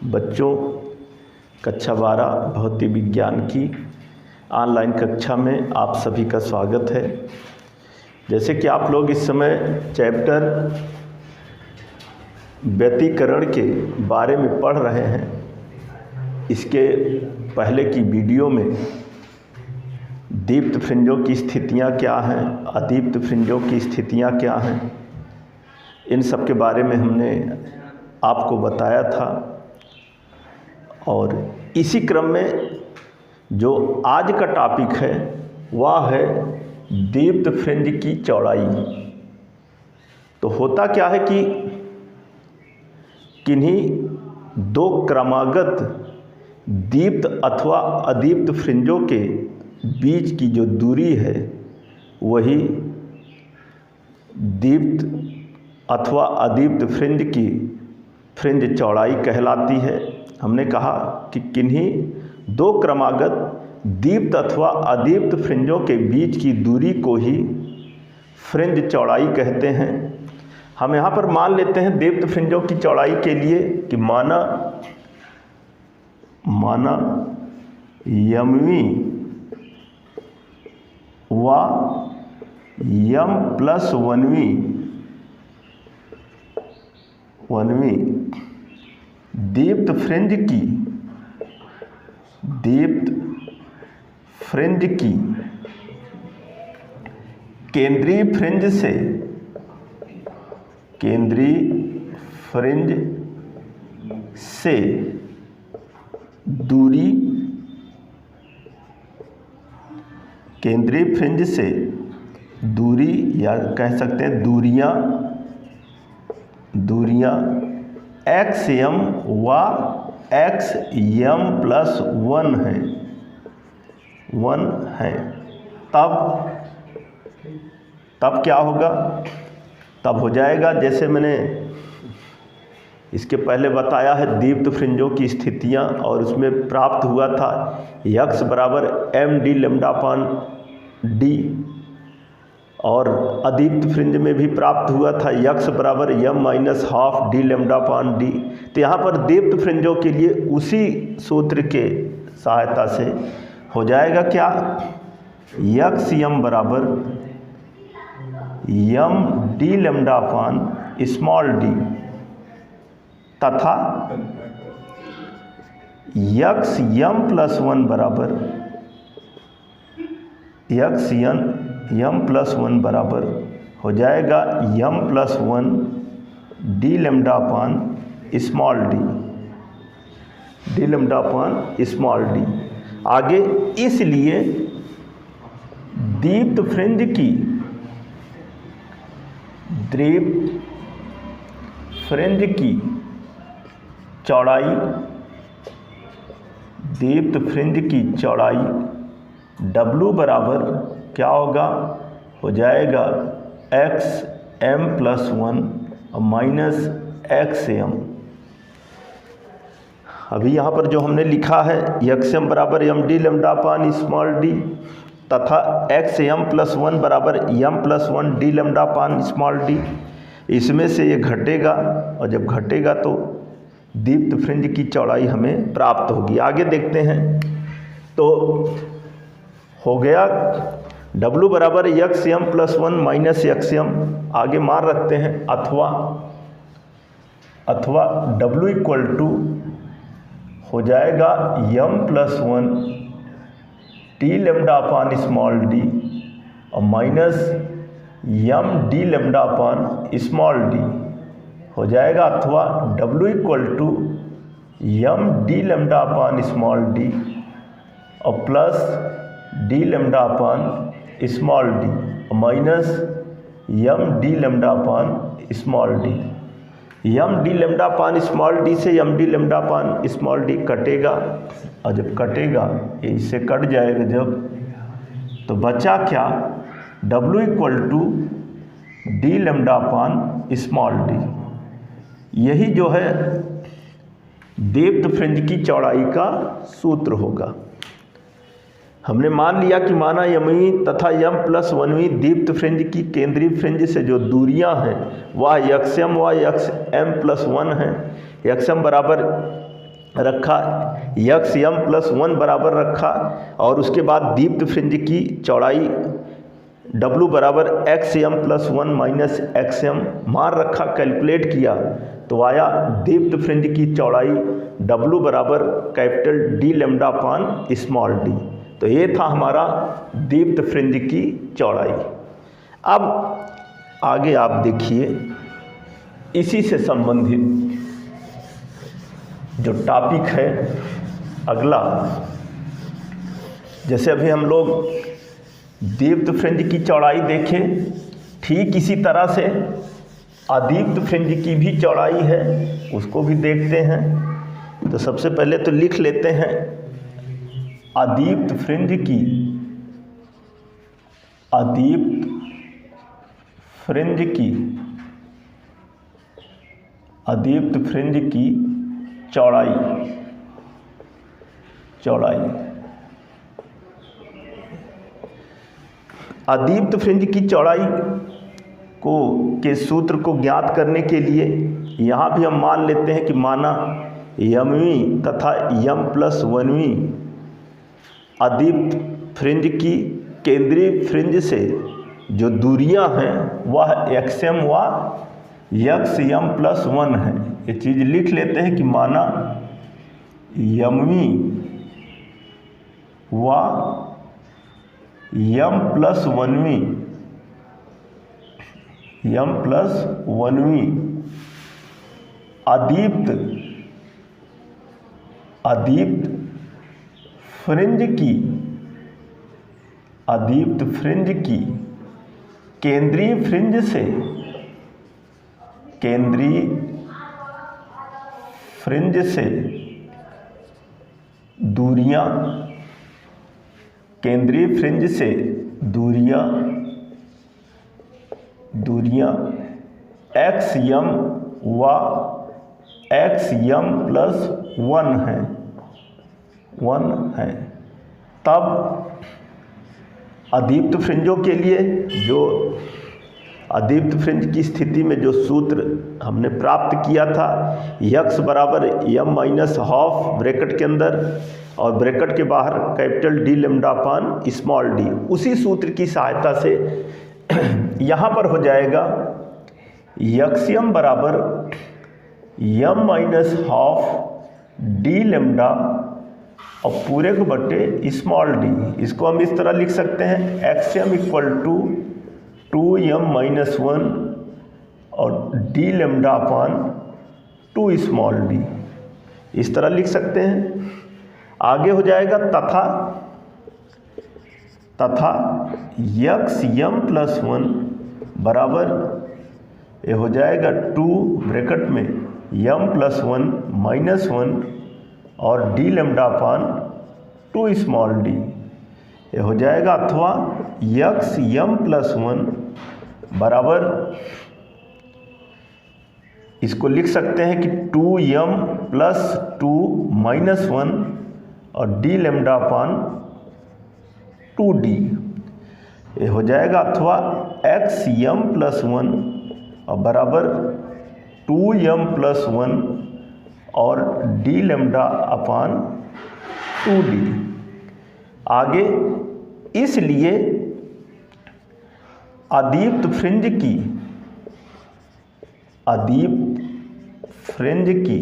बच्चों, कक्षा 12 भौतिक विज्ञान की ऑनलाइन कक्षा में आप सभी का स्वागत है। जैसे कि आप लोग इस समय चैप्टर व्यतिकरण के बारे में पढ़ रहे हैं, इसके पहले की वीडियो में दीप्त फ्रिंजों की स्थितियां क्या हैं, अदीप्त फ्रिंजों की स्थितियां क्या हैं, इन सब के बारे में हमने आपको बताया था। और इसी क्रम में जो आज का टॉपिक है वह है दीप्त फ्रिंज की चौड़ाई। तो होता क्या है कि किन्हीं दो क्रमागत दीप्त अथवा अदीप्त फ्रिंजों के बीच की जो दूरी है वही दीप्त अथवा अदीप्त फ्रिंज की फ्रिंज चौड़ाई कहलाती है। हमने कहा कि किन्हीं दो क्रमागत दीप्त अथवा अदीप्त फ्रिंजों के बीच की दूरी को ही फ्रिंज चौड़ाई कहते हैं। हम यहाँ पर मान लेते हैं दीप्त फ्रिंजों की चौड़ाई के लिए कि माना यमवी व यम प्लस वनवी दीप्त फ्रिंज की केंद्रीय फ्रिंज से दूरी, केंद्रीय फ्रिंज से दूरी या कह सकते हैं दूरियां एक्स एम व एक्स एम प्लस वन है। तब क्या होगा? तब हो जाएगा, जैसे मैंने इसके पहले बताया है दीप्त फ्रिंजों की स्थितियां, और उसमें प्राप्त हुआ था यक्स बराबर एम डी लेमडा अपान डी, और अदीप्त फ्रिंज में भी प्राप्त हुआ था यक्स बराबर यम माइनस हाफ डी लेमडा अपान डी। तो यहाँ पर दीप्त फ्रिंजों के लिए उसी सूत्र के सहायता से हो जाएगा क्या, यक्स यम बराबर m d lambda upon small d तथा यक्स यम प्लस वन बराबर यक्स यम प्लस वन बराबर हो जाएगा m plus one d lambda upon small d lambda upon small d. आगे इसलिए दीप्त फ्रिंज की चौड़ाई, दीप्त फ्रिंज की चौड़ाई W बराबर क्या होगा, हो जाएगा x m plus one minus x m. अभी यहाँ पर जो हमने लिखा है एक्स एम बराबर m d lambda upon small d तथा एक्स एम प्लस वन बराबर m plus one d lambda upon small d, इसमें से ये घटेगा, और जब घटेगा तो दीप्त फ्रिंज की चौड़ाई हमें प्राप्त होगी। आगे देखते हैं, तो हो गया W बराबर x m plus one minus x m. आगे मान रखते हैं अथवा W इक्वल टू हो जाएगा m plus one t lambda upon small d और minus m d lambda upon small d हो जाएगा, अथवा W equal to m d lambda upon small d और plus d lambda upon small d और minus m d lambda upon small d. M d lambda upon small d से m d lambda upon small d कटेगा, और जब कटेगा ये इससे cut जाएगा जब, तो बचा क्या, W equal to d lambda upon small d. यही जो है दीप्त फ्रिंज की चौड़ाई का सूत्र होगा। हमने मान लिया कि माना यमवी तथा यम प्लस वनवी दीप्त फ्रिंज की केंद्रीय फ्रिंज से जो दूरियां हैं वह यक्स एम व यक्स एम प्लस वन है। यक्स एम बराबर रखा, यक्स यम प्लस 1 बराबर रखा, और उसके बाद दीप्त फ्रिंज की चौड़ाई W बराबर x m plus 1 minus x m मान रखा, कैलकुलेट किया तो आया दीप्त फ्रिंज की चौड़ाई W बराबर कैपिटल D लैम्डा अपान स्मॉल d। तो ये था हमारा दीप्त फ्रिंज की चौड़ाई। अब आगे आप देखिए इसी से संबंधित जो टॉपिक है अगला, जैसे अभी हम लोग दीप्त फ्रिंज की चौड़ाई देखें, ठीक इसी तरह से अदीप्त फ्रिंज की भी चौड़ाई है, उसको भी देखते हैं। तो सबसे पहले तो लिख लेते हैं अदीप्त फ्रिंज की, अदीप्त फ्रिंज की, अदीप्त फ्रिंज की चौड़ाई, चौड़ाई अदीप्त फ्रिंज की चौड़ाई को के सूत्र को ज्ञात करने के लिए यहाँ भी हम मान लेते हैं कि माना यमवी तथा यम प्लस 1वीं अदीप्त फ्रिंज की केंद्रीय फ्रिंज से जो दूरियां हैं वह एक्सएम व यक्स यम प्लस 1 है। ये चीज़ लिख लेते हैं कि माना यमवी व यम प्लस 1वीं, यम प्लस 1वीं अदीप्त, अदीप्त फ्रिंज की, अदीप्त फ्रिंज की केंद्रीय फ्रिंज से, केंद्रीय फ्रिंज से दूरियां, केंद्रीय फ्रिंज से दूरियां, दूरियां एक्स यम व एक्स यम प्लस 1 है, 1 है। तब अदीप्त फ्रिंजों के लिए जो अदीप्त फ्रिंज की स्थिति में जो सूत्र हमने प्राप्त किया था, यक्स बराबर यम माइनस हाफ ब्रैकेट के अंदर और ब्रैकेट के बाहर कैपिटल डी लैम्डा अपान स्मॉल डी, उसी सूत्र की सहायता से यहाँ पर हो जाएगा यक्सयम बराबर यम माइनस हाफ डी लैम्डा और पूरे को बटे स्मॉल डी। इसको हम इस तरह लिख सकते हैं XM equal to 2m minus 1 और डी लैम्डा अपान 2 स्मॉल डी, इस तरह लिख सकते हैं। आगे हो जाएगा तथा, तथा यक्स यम प्लस 1 बराबर ये हो जाएगा 2 ब्रैकेट में यम प्लस 1 माइनस 1 और डी लैम्डा अपान 2 स्मॉल डी, ये हो जाएगा अथवा यक्स यम प्लस 1 बराबर, इसको लिख सकते हैं कि 2m प्लस 2 माइनस 1 और डी लैम्डा अपान 2d, ये हो जाएगा अथवा एक्स यम प्लस 1 और बराबर 2m प्लस 1 और डी लैम्डा अपान 2d। आगे इसलिए अदीप्त फ्रिंज की, अदीप्त फ्रिंज की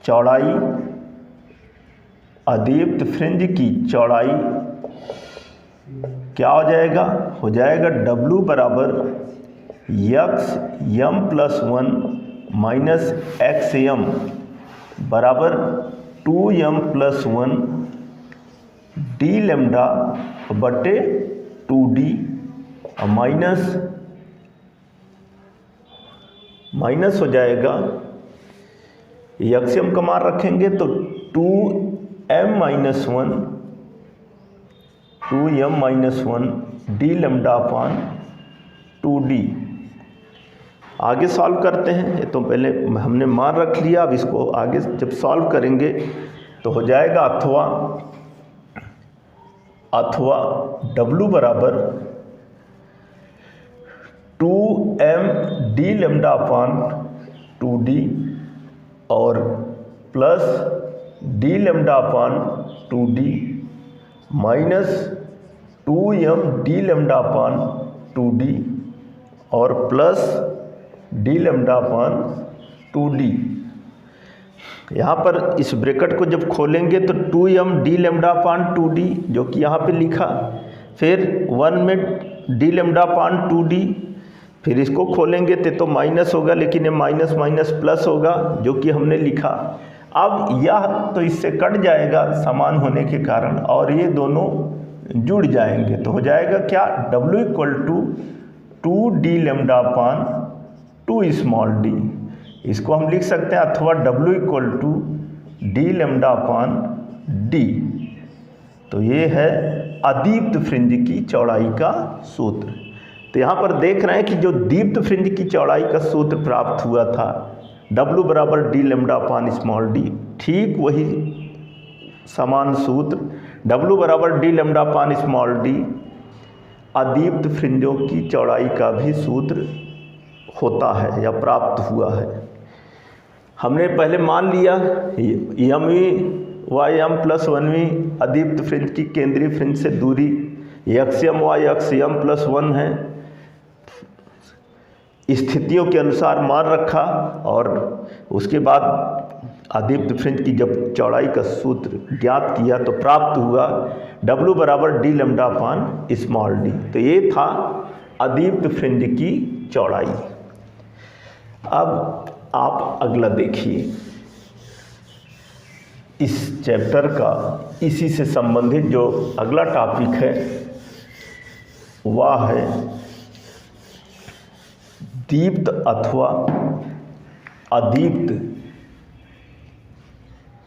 चौड़ाई, अदीप्त फ्रिंज की चौड़ाई क्या हो जाएगा? हो जाएगा W बराबर x m plus 1 minus x यम बराबर 2m प्लस 1 डी लैम्डा बटे 2d और माइनस हो जाएगा, यक्सएम का मान रखेंगे तो 2m minus 1, 2m minus 1 d lambda upon 2d। आगे सॉल्व करते हैं, ये तो पहले हमने मान रख लिया, अब इसको आगे जब सॉल्व करेंगे तो हो जाएगा अथवा W बराबर 2m D lambda upon 2d और plus d lambda upon 2d minus 2m d lambda upon 2d और plus d lambda upon 2d। यहाँ पर इस ब्रैकेट को जब खोलेंगे तो 2m d lambda upon 2d जो कि यहाँ पे लिखा, फिर 1 में डी लेमडा अपान 2d, फिर इसको खोलेंगे तो माइनस होगा, लेकिन ये माइनस माइनस प्लस होगा जो कि हमने लिखा। अब यह तो इससे कट जाएगा समान होने के कारण और ये दोनों जुड़ जाएंगे, तो हो जाएगा क्या, W equal to 2d lambda upon 2 small d। इसको हम लिख सकते हैं, अथवा W equal to d lambda upon d। तो ये है अदीप्त फ्रिंज की चौड़ाई का सूत्र। तो यहाँ पर देख रहे हैं कि जो दीप्त फ्रिंज की चौड़ाई का सूत्र प्राप्त हुआ था W बराबर D lambda upon small d, ठीक वही समान सूत्र W बराबर D lambda upon small d अदीप्त फ्रिंजों की चौड़ाई का भी सूत्र होता है या प्राप्त हुआ है। हमने पहले मान लिया यमी वाई एम प्लस 1वीं अदीप्त फ्रिंज की केंद्रीय फ्रिंज से दूरी एक्सएम वाई एक्सएम प्लस 1 है। स्थितियों के अनुसार मान रखा और उसके बाद अदीप्त फ्रिंज की जब चौड़ाई का सूत्र ज्ञात किया तो प्राप्त हुआ W बराबर D lambda upon small d। तो ये था अदीप्त फ्रिंज की चौड़ाई। अब आप अगला देखिए, इस चैप्टर का इसी से संबंधित जो अगला टॉपिक है वह है दीप्त अथवा अदीप्त,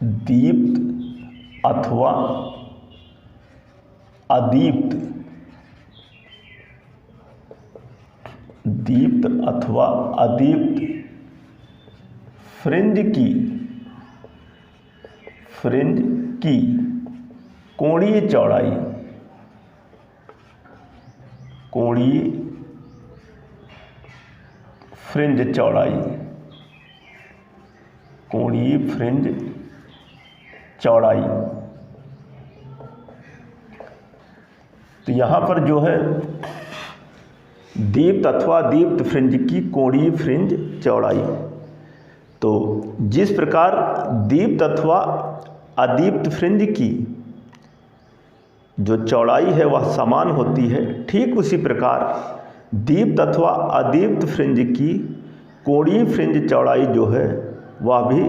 दीप्त अथवा अदीप्त, दीप्त अथवा अदीप्त फ्रिंज की कोणीय चौड़ाई, कोणीय फ्रिंज चौड़ाई, कोणीय फ्रिंज चौड़ाई। तो यहाँ पर जो है दीप्त अथवा दीप्त फ्रिंज की कोणीय फ्रिंज चौड़ाई, तो जिस प्रकार दीप्त अथवा अदीप्त फ्रिंज की जो चौड़ाई है वह समान होती है, ठीक उसी प्रकार दीप्त अथवा अदीप्त फ्रिंज की कोणीय फ्रिंज चौड़ाई जो है वह भी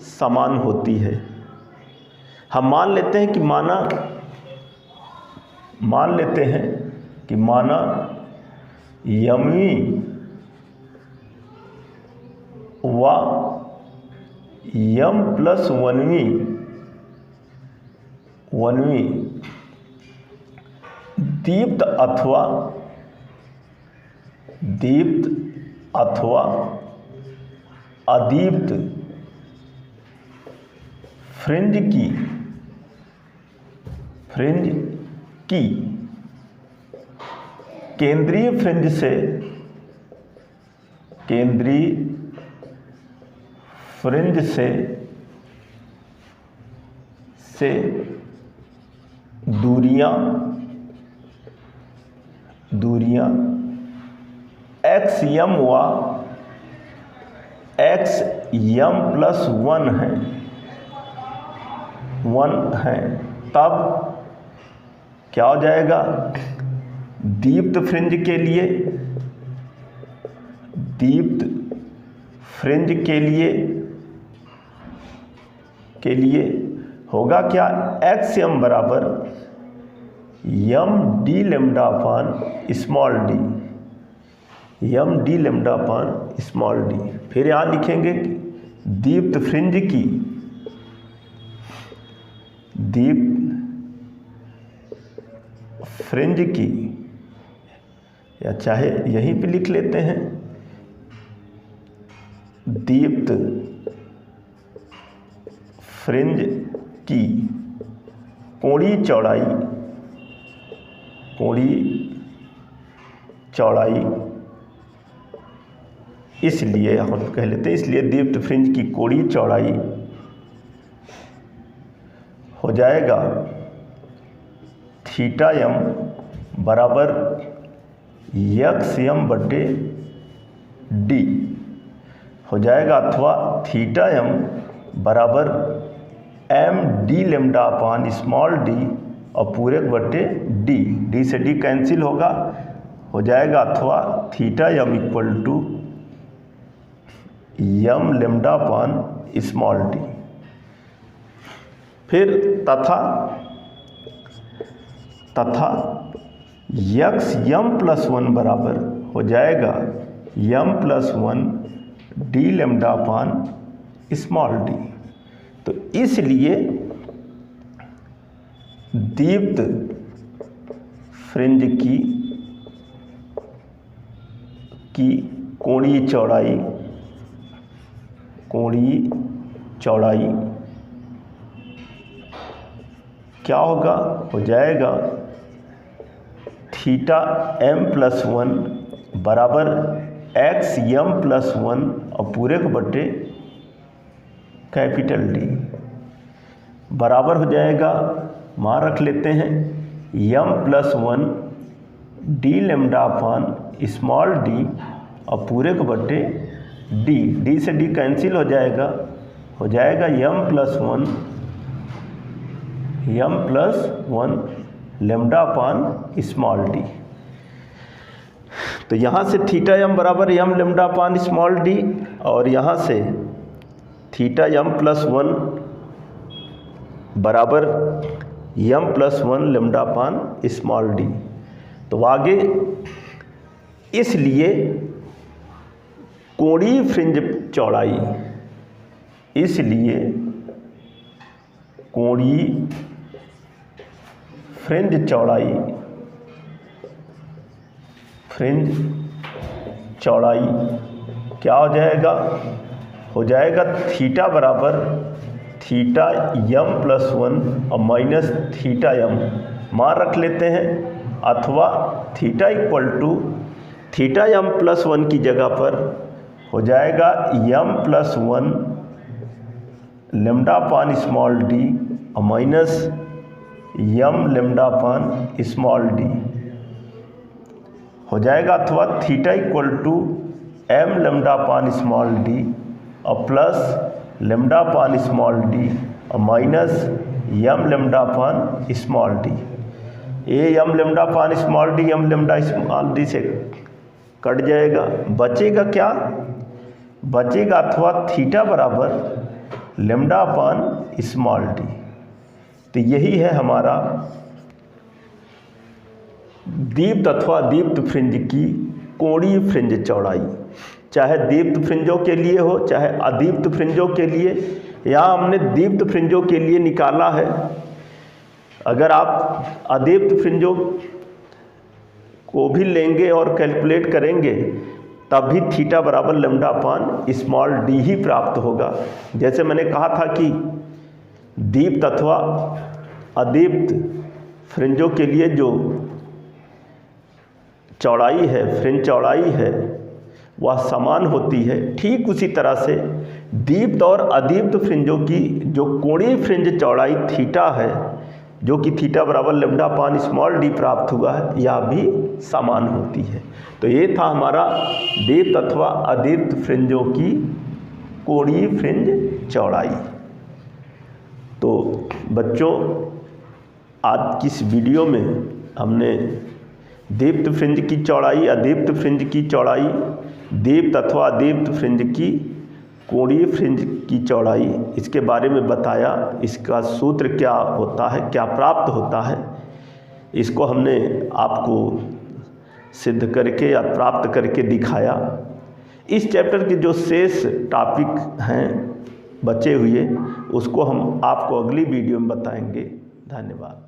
समान होती है। हम मान लेते हैं कि माना यमी व यम प्लस 1वीं दीप्त अथवा अदीप्त फ्रिंज की केंद्रीय फ्रिंज से दूरियां XM व XM प्लस 1 है, तब क्या हो जाएगा, दीप्त फ्रिंज के लिए होगा क्या, XM बराबर m d lambda upon small d, यम d lambda upon small d। फिर यहाँ लिखेंगे दीप्त फ्रिंज की या चाहे यहीं पे लिख लेते हैं दीप्त फ्रिंज की कोणीय चौड़ाई, इसलिए हम कह लेते हैं, इसलिए दीप्त फ्रिंज की कोणीय चौड़ाई हो जाएगा थीटा एम बराबर यक्स एम बटे डी हो जाएगा, अथवा थीटा एम बराबर m d lambda upon small d और पूरे बटे डी, डी से डी कैंसिल होगा, हो जाएगा अथवा theta m equal to m lambda upon small d. फिर तथा यक्स एम प्लस वन बराबर हो जाएगा m plus one d lambda upon small d. तो इसलिए दीप्त फ्रिंज की कोणीय चौड़ाई क्या होगा, हो जाएगा थीटा एम प्लस वन बराबर एक्स एम प्लस वन और पूरे को बटे कैपिटल डी बराबर हो जाएगा, मान रख लेते हैं m plus one d lambda upon small d और पूरे को बटे डी, डी से डी कैंसिल हो जाएगा, हो जाएगा m plus one lambda upon small d. तो यहाँ से थीटा एम बराबर m lambda upon small d और यहाँ से थीटा एम प्लस वन बराबर m plus one lambda upon small d. तो आगे इसलिए कोणीय फ्रिंज चौड़ाई, इसलिए कोणीय फ्रिंज चौड़ाई क्या हो जाएगा, हो जाएगा थीटा बराबर थीटा एम प्लस वन और माइनस थीटा एम मान रख लेते हैं, अथवा theta equal to theta m plus one की जगह पर हो जाएगा m plus one lambda upon small d और minus m lambda upon small d हो जाएगा, अथवा theta equal to m lambda upon small d और plus lambda upon small d और minus m lambda upon small d. A m lambda upon small d m lambda small d से cut जाएगा, बचेगा क्या, बचेगा अथवा थीटा बराबर lambda upon small d. तो यही है हमारा दीप्त अथवा दीप्त फ्रिंज की कोणीय फ्रिंज चौड़ाई, चाहे दीप्त फ्रिंजों के लिए हो चाहे अदीप्त फ्रिंजों के लिए। यहाँ हमने दीप्त फ्रिंजों के लिए निकाला है, अगर आप अदीप्त फ्रिंजों को भी लेंगे और कैलकुलेट करेंगे तब भी थीटा बराबर लेमडा अपान स्मॉल डी ही प्राप्त होगा। जैसे मैंने कहा था कि दीप्त अथवा अदीप्त फ्रिंजों के लिए जो चौड़ाई है, फ्रिंज चौड़ाई है, वह समान होती है। ठीक उसी तरह से दीप्त और अदीप्त फ्रिंजों की जो कोणीय फ्रिंज चौड़ाई थीटा है, जो कि थीटा बराबर लेमडा अपान स्मॉल डी प्राप्त हुआ है, यह भी समान होती है। तो ये था हमारा दीप्त अथवा अदीप्त फ्रिंजों की कोणीय फ्रिंज चौड़ाई। तो बच्चों, आज की इस वीडियो में हमने दीप्त फ्रिंज की चौड़ाई, अदीप्त फ्रिंज की चौड़ाई, दीप्त अथवा अदीप्त फ्रिंज की कोणीय फ्रिंज की चौड़ाई, इसके बारे में बताया। इसका सूत्र क्या होता है, क्या प्राप्त होता है, इसको हमने आपको सिद्ध करके या प्राप्त करके दिखाया। इस चैप्टर के जो शेष टॉपिक हैं बचे हुए, उसको हम आपको अगली वीडियो में बताएंगे। धन्यवाद।